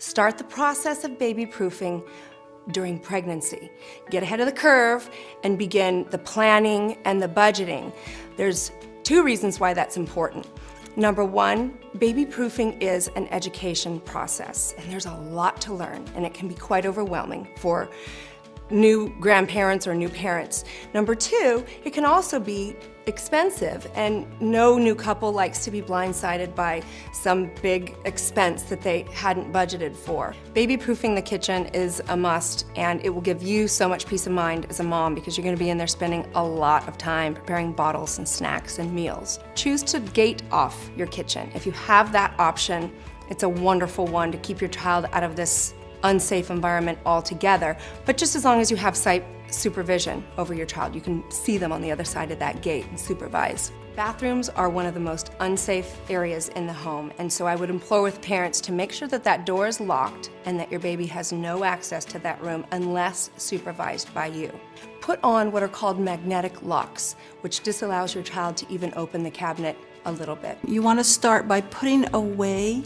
Start the process of baby proofing during pregnancy. Get ahead of the curve and begin the planning and the budgeting. There's two reasons why that's important. Number one, baby proofing is an education process, and there's a lot to learn, and it can be quite overwhelming for new grandparents or new parents. Number two, it can also be expensive, and no new couple likes to be blindsided by some big expense that they hadn't budgeted for. Baby proofing the kitchen is a must, and it will give you so much peace of mind as a mom because you're going to be in there spending a lot of time preparing bottles and snacks and meals. Choose to gate off your kitchen. If you have that option, it's a wonderful one to keep your child out of this unsafe environment altogether, but just as long as you have sight supervision over your child, you can see them on the other side of that gate and supervise. Bathrooms are one of the most unsafe areas in the home, and so I would implore with parents to make sure that that door is locked and that your baby has no access to that room unless supervised by you. Put on what are called magnetic locks, which disallows your child to even open the cabinet a little bit. You want to start by putting away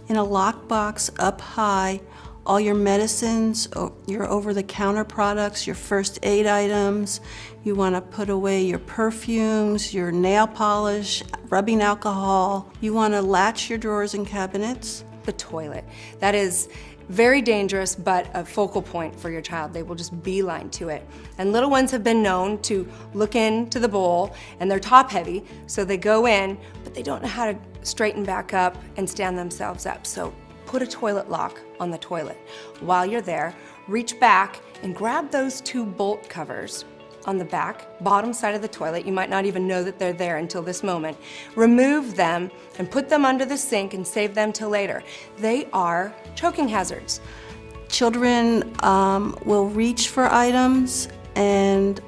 in a lockbox up high all your medicines, your over-the-counter products, your first aid items. You want to put away your perfumes, your nail polish, rubbing alcohol. You want to latch your drawers and cabinets. The toilet. That is very dangerous, but a focal point for your child. They will just beeline to it. And little ones have been known to look into the bowl, and they're top heavy, so they go in, but they don't know how to straighten back up and stand themselves up. So put a toilet lock on the toilet. While you're there, reach back and grab those two bolt covers on the back, bottom side of the toilet. You might not even know that they're there until this moment. Remove them and put them under the sink and save them till later. They are choking hazards. Children will reach for items, and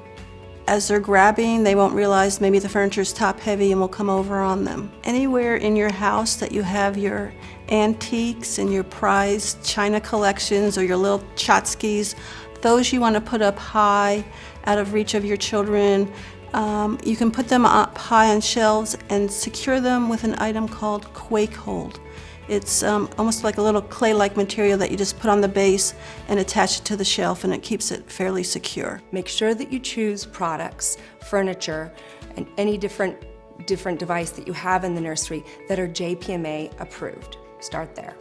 as they're grabbing, they won't realize maybe the furniture's top heavy and will come over on them. Anywhere in your house that you have your antiques and your prized china collections or your little tchotchkes, those you want to put up high, out of reach of your children. You can put them up high on shelves and secure them with an item called Quake Hold. It's almost like a little clay-like material that you just put on the base and attach it to the shelf, and it keeps it fairly secure. Make sure that you choose products, furniture, and any different device that you have in the nursery that are JPMA approved. Start there.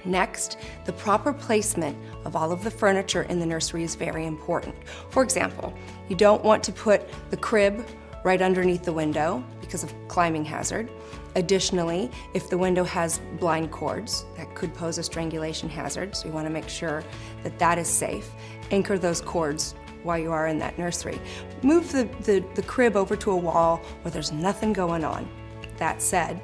Next, the proper placement of all of the furniture in the nursery is very important. For example, you don't want to put the crib right underneath the window because of climbing hazard. Additionally, if the window has blind cords, that could pose a strangulation hazard, so you want to make sure that that is safe. Anchor those cords while you are in that nursery. Move the crib over to a wall where there's nothing going on. That said,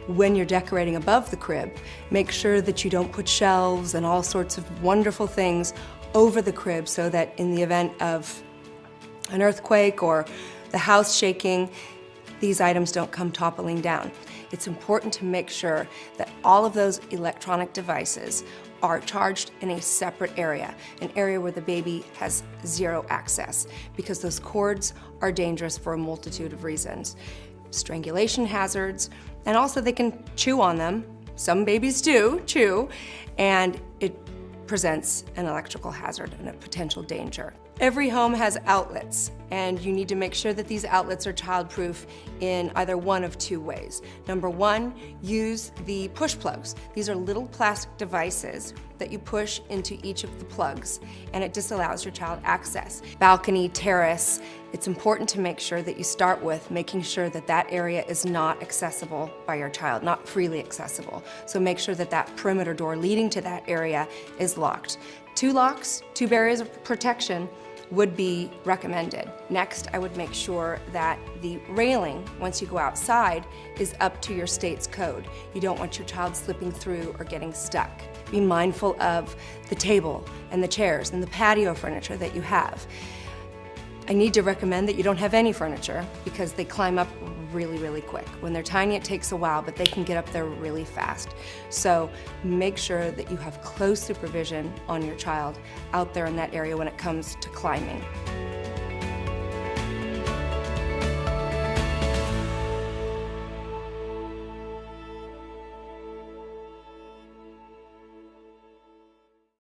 when you're decorating above the crib, make sure that you don't put shelves and all sorts of wonderful things over the crib so that in the event of an earthquake or the house shaking, these items don't come toppling down. It's important to make sure that all of those electronic devices are charged in a separate area, an area where the baby has zero access, because those cords are dangerous for a multitude of reasons. Strangulation hazards, and also they can chew on them. Some babies do chew, and it presents an electrical hazard and a potential danger. Every home has outlets, and you need to make sure that these outlets are childproof in either one of two ways. Number one, use the push plugs. These are little plastic devices that you push into each of the plugs, and it disallows your child access. Balcony, terrace, it's important to make sure that you start with making sure that that area is not accessible by your child, not freely accessible. So make sure that that perimeter door leading to that area is locked. Two locks, two barriers of protection would be recommended. Next, I would make sure that the railing, once you go outside, is up to your state's code. You don't want your child slipping through or getting stuck. Be mindful of the table and the chairs and the patio furniture that you have. I need to recommend that you don't have any furniture because they climb up really, really quick. When they're tiny, it takes a while, but they can get up there really fast. So make sure that you have close supervision on your child out there in that area when it comes to climbing.